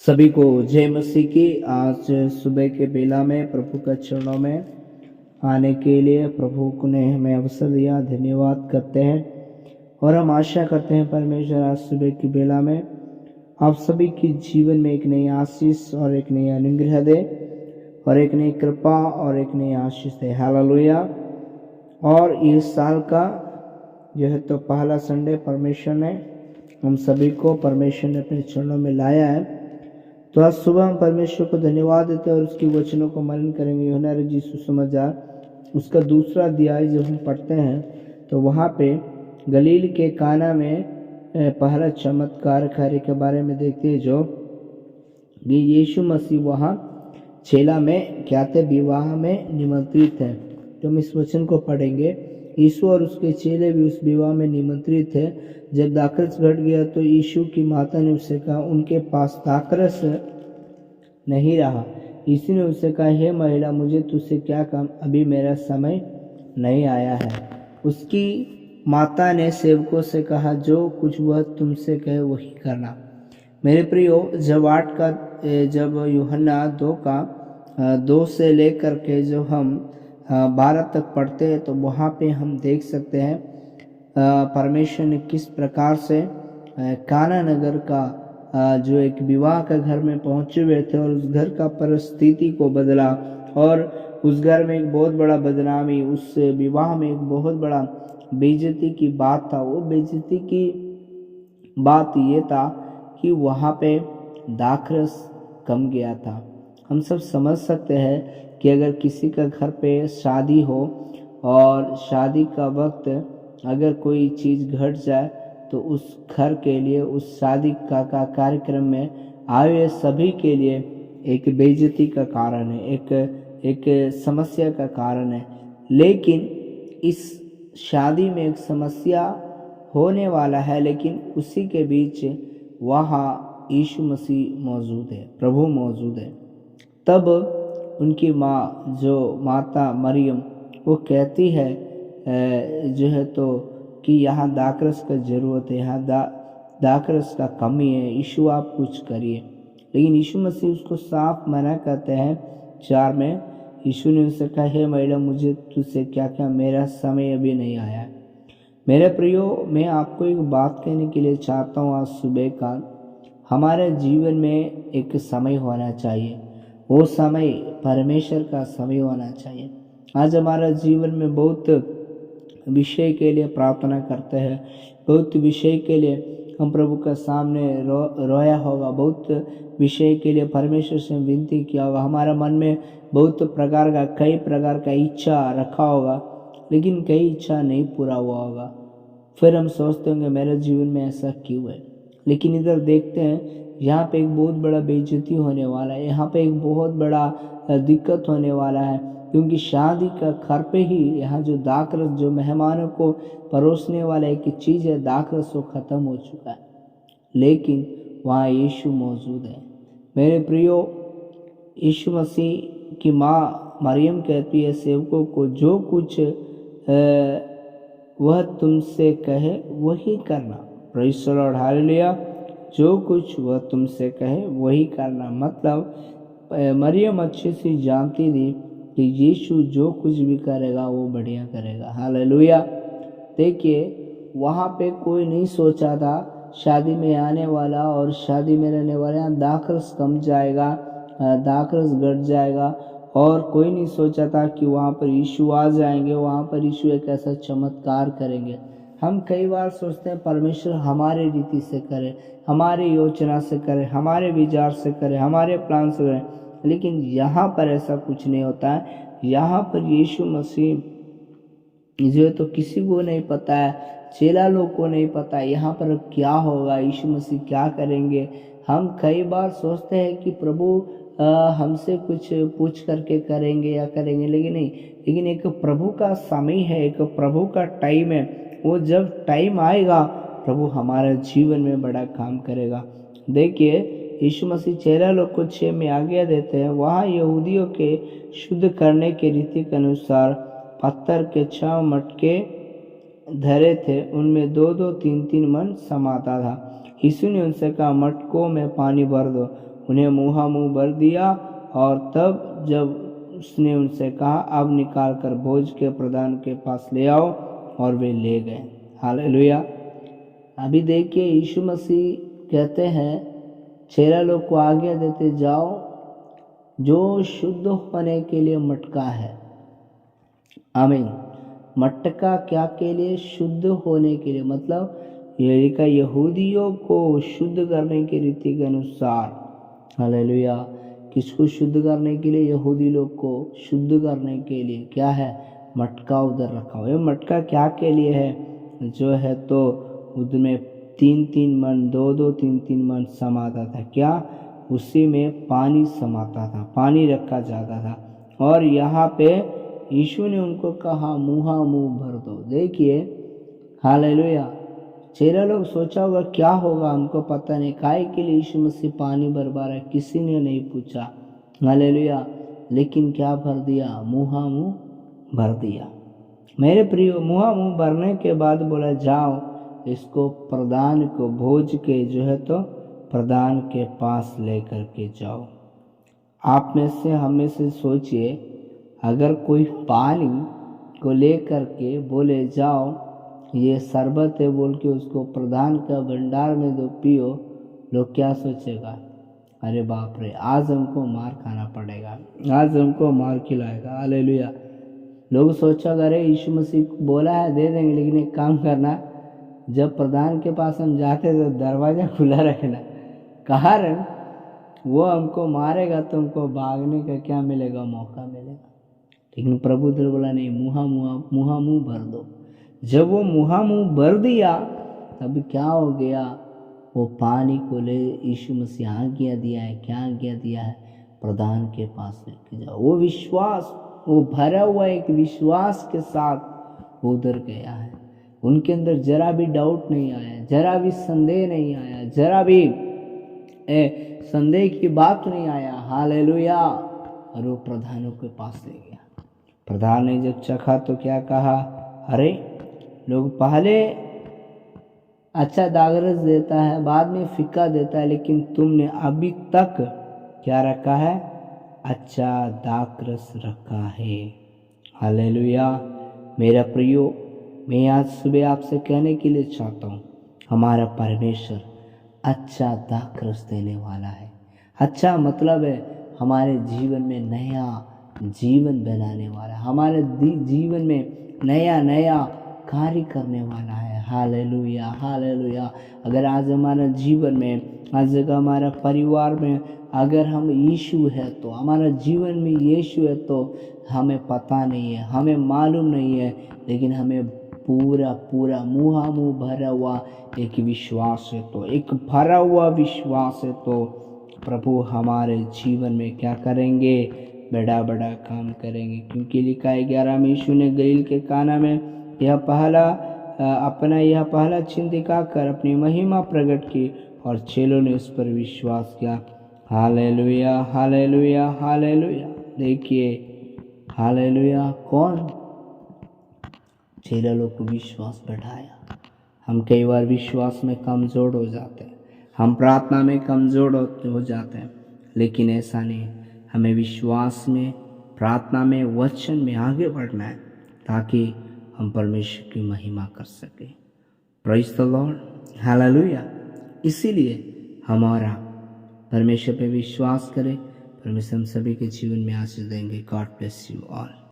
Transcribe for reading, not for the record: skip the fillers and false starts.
सभी को जय मसीह की। आज सुबह के बेला में प्रभु के चरणों में आने के लिए प्रभु ने हमें अवसर दिया, धन्यवाद करते हैं। और हम आशा करते हैं परमेश्वर आज सुबह की बेला में आप सभी के जीवन में एक नई आशीष और एक नई अनुग्रह दे और एक नई कृपा और एक नई आशीष दे। हालेलुया। और इस साल का यह तो पहला संडे परमेश्वर ने हम सभी को परमेश्वर ने अपने चरणों में लाया है। तो आज सुबह हम परमेश्वर को धन्यवाद देते हैं और उसकी वचनों को मनन करेंगे। यूहन्ना रचित सुसमाचार उसका दूसरा अध्याय जब हम पढ़ते हैं तो वहाँ पे गलील के काना में पहला चमत्कार कार्य के बारे में देखते हैं, जो यीशु मसीह वहाँ चेला में क्या थे, विवाह में निमंत्रित है। तो हम इस वचन को पढ़ेंगे। यीशु और उसके चेले भी उस विवाह में निमंत्रित थे। जब दाखरस घट गया तो यीशु की माता ने उससे कहा, उनके पास दाखरस नहीं रहा। यीशु ने उससे कहा, हे महिला, मुझे तुझसे क्या काम, अभी मेरा समय नहीं आया है। उसकी माता ने सेवकों से कहा, जो कुछ वह तुमसे कहे वही करना। मेरे प्रियो, जब यूहन्ना 2 से लेकर के जो हम 12 तक पढ़ते हैं तो वहाँ पे हम देख सकते हैं परमेश्वर ने किस प्रकार से काना नगर का जो एक विवाह का घर में पहुंचे हुए थे और उस घर का परिस्थिति को बदला। और उस घर में एक बहुत बड़ा बदनामी, उस विवाह में एक बहुत बड़ा बेइज्जती की बात था। वो बेइज्जती की बात ये था कि वहाँ पे दाखरस कम गया था। हम सब समझ सकते हैं कि अगर किसी का घर पे शादी हो और शादी का वक्त अगर कोई चीज़ घट जाए तो उस घर के लिए, उस शादी का कार्यक्रम में आए हुए सभी के लिए एक बेइज्जती का कारण है, एक समस्या का कारण है। लेकिन इस शादी में एक समस्या होने वाला है, लेकिन उसी के बीच वहाँ यीशु मसीह मौजूद है, प्रभु मौजूद है। तब उनकी माँ, जो माता मरियम, वो कहती है जो है तो कि यहाँ दाखरस का ज़रूरत है, यहाँ दाखरस का कमी है, यीशु आप कुछ करिए। लेकिन यीशु मसीह उसको साफ मना करते हैं। 4 में यीशु ने उससे कहा, हे महिला, मुझे तुझसे क्या क्या, मेरा समय अभी नहीं आया है। मेरे प्रियो, मैं आपको एक बात कहने के लिए चाहता हूँ। आज सुबह का हमारे जीवन में एक समय होना चाहिए, वो समय परमेश्वर का समय होना चाहिए। आज हमारा जीवन में बहुत विषय के लिए प्रार्थना करते हैं, बहुत विषय के लिए हम प्रभु के सामने रोया होगा, बहुत विषय के लिए परमेश्वर से विनती किया होगा। हमारा मन में बहुत कई प्रकार का इच्छा रखा होगा, लेकिन कई इच्छा नहीं पूरा हुआ होगा। फिर हम सोचते होंगे मेरे जीवन में ऐसा क्यों है। लेकिन इधर देखते हैं, यहाँ पे एक बहुत बड़ा बेइज्जती होने वाला है, यहाँ पे एक बहुत बड़ा दिक्कत होने वाला है। क्योंकि शादी का घर पे ही यहाँ जो दाखरस, जो मेहमानों को परोसने वाला एक चीज़ है, दाखरस, वो ख़त्म हो चुका है। लेकिन वहाँ यीशु मौजूद है। मेरे प्रियो, यीशु मसीह की माँ मरियम कहती है सेवकों को, जो कुछ वह तुमसे कहे वही करना। Praise the Lord, hallelujah. जो कुछ वह तुमसे कहे वही करना। मतलब मरियम अच्छे से जानती थी कि यीशु जो कुछ भी करेगा वो बढ़िया करेगा। हालेलुया। देखिए, वहाँ पे कोई नहीं सोचा था शादी में आने वाला और शादी में रहने वाले यहाँ दाखरस कम जाएगा, दाखरस घट जाएगा। और कोई नहीं सोचा था कि वहाँ पर यीशु आ जाएंगे, वहाँ पर यीशु एक ऐसा चमत्कार करेंगे। हम कई बार सोचते हैं परमेश्वर हमारे रीति से करे, हमारे योजना से करे, हमारे विचार से करे, हमारे प्लान से करे, लेकिन यहाँ पर ऐसा कुछ नहीं होता है। यहाँ पर यीशु मसीह जो है तो किसी को नहीं पता है, चेला लोग को नहीं पता है यहाँ पर क्या होगा, यीशु मसीह क्या करेंगे। हम कई बार सोचते हैं कि प्रभु हमसे कुछ पूछ करके करेंगे या करेंगे, लेकिन नहीं। लेकिन एक प्रभु का समय है, एक प्रभु का टाइम है। वो जब टाइम आएगा प्रभु हमारे जीवन में बड़ा काम करेगा। देखिए, यीशु मसीह चेला लोग को 6 में आज्ञा देते हैं। वहाँ यहूदियों के शुद्ध करने के रीति के अनुसार पत्थर के 6 मटके धरे थे, उनमें 2-2, 3-3 मन समाता था। यीशु ने उनसे कहा, मटकों में पानी भर दो। उन्हें मुँहा मुँह भर दिया। और तब जब उसने उनसे कहा, अब निकाल कर भोज के प्रधान के पास ले आओ, और वे ले गए। हालेलुया। अभी देखिए यीशु मसीह कहते हैं चेला लोग को आज्ञा देते, जाओ जो शुद्ध होने के लिए मटका है। आमीन। मटका क्या के लिए? शुद्ध होने के लिए, मतलब ये लिखा यहूदियों को शुद्ध करने की रीति के अनुसार। हालेलुया। किसको शुद्ध करने के लिए? यहूदी लोग को शुद्ध करने के लिए क्या है? मटका उधर रखा हुआ है। मटका क्या के लिए है? जो है तो उसमें 3-3 मन, 2-2, 3-3 मन समाता था। क्या? उसी में पानी समाता था, पानी रखा जाता था। और यहाँ पे यीशु ने उनको कहा मुँहा मुँह भर दो। देखिए हालेलुया। चेला लोग सोचा होगा क्या होगा, हमको पता नहीं, काहे के लिए यीशु मसीह पानी भरवा रहा है, किसी ने नहीं पूछा। हालेलुया। लेकिन क्या भर दिया? मुँहा मुँह भर दिया। मेरे प्रियो, मुँहा मुँह भरने के बाद बोला, जाओ इसको प्रधान को भोज के जो है तो प्रधान के पास लेकर के जाओ। आप में से, हम में से सोचिए, अगर कोई पानी को लेकर के बोले जाओ ये शरबत है बोल के उसको प्रधान का भंडार में दो, पियो, लोग क्या सोचेगा? अरे बाप रे, आज हमको मार खाना पड़ेगा, आज हमको मार खिलाएगा। हालेलुया। लोग सोचेगा अरे यीशु मसीह बोला है दे देंगे, लेकिन एक काम करना, जब प्रधान के पास हम जाते तो दरवाज़ा खुला रखना, कारण वो हमको मारेगा तो हमको भागने का क्या मिलेगा? मौका मिलेगा। लेकिन प्रभु देव बोला नहीं, मुँहा मुँह भर दो। जब वो मुँहा मुँह भर दिया तब क्या हो गया? वो पानी को ले यीशु मसीह आज्ञा दिया है। क्या आज्ञा दिया है? प्रधान के पास लेके जाओ। वो विश्वास, वो भरा हुआ एक विश्वास के साथ वो उधर गया है। उनके अंदर जरा भी डाउट नहीं आया, जरा भी संदेह नहीं आया, जरा भी संदेह की बात नहीं आया। हालेलुया। और वो प्रधानों के पास ले गया। प्रधान ने जब चखा तो क्या कहा? अरे लोग पहले अच्छा दागरस देता है, बाद में फीका देता है, लेकिन तुमने अभी तक क्या रखा है? अच्छा दागरस रखा है। हालेलुया। मेरा प्रियो, मैं आज सुबह आपसे कहने के लिए चाहता हूँ, हमारा परमेश्वर अच्छा दागरस देने वाला है। अच्छा मतलब है हमारे जीवन में नया जीवन बनाने वाला है, हमारे जीवन में नया नया कार्य करने वाला है। Hallelujah, hallelujah. अगर आज हमारा जीवन में, आज अगर हमारा परिवार में अगर हम यीशु है तो, हमारा जीवन में यीशु है तो, हमें पता नहीं है, हमें मालूम नहीं है, लेकिन हमें पूरा पूरा मुँहा मुँह भरा हुआ एक विश्वास है तो, एक भरा हुआ विश्वास है तो प्रभु हमारे जीवन में क्या करेंगे? बड़ा बड़ा काम करेंगे। क्योंकि लिखा है 11 में यीशु ने गलील के काना में यह पहला चिन्ह दिखाकर अपनी महिमा प्रकट की और चेलों ने उस पर विश्वास किया। Hallelujah, hallelujah, hallelujah. देखिए हालेलुया, कौन? चेला लोग को विश्वास बढ़ाया। हम कई बार विश्वास में कमज़ोर हो जाते हैं, हम प्रार्थना में कमज़ोर हो जाते हैं, लेकिन ऐसा नहीं। हमें विश्वास में, प्रार्थना में, वचन में आगे बढ़ना है ताकि हम परमेश्वर की महिमा कर सकें। Praise the Lord, hallelujah. इसीलिए हमारा परमेश्वर पे विश्वास करें, परमेश्वर हम सभी के जीवन में आशीष देंगे। God bless you all.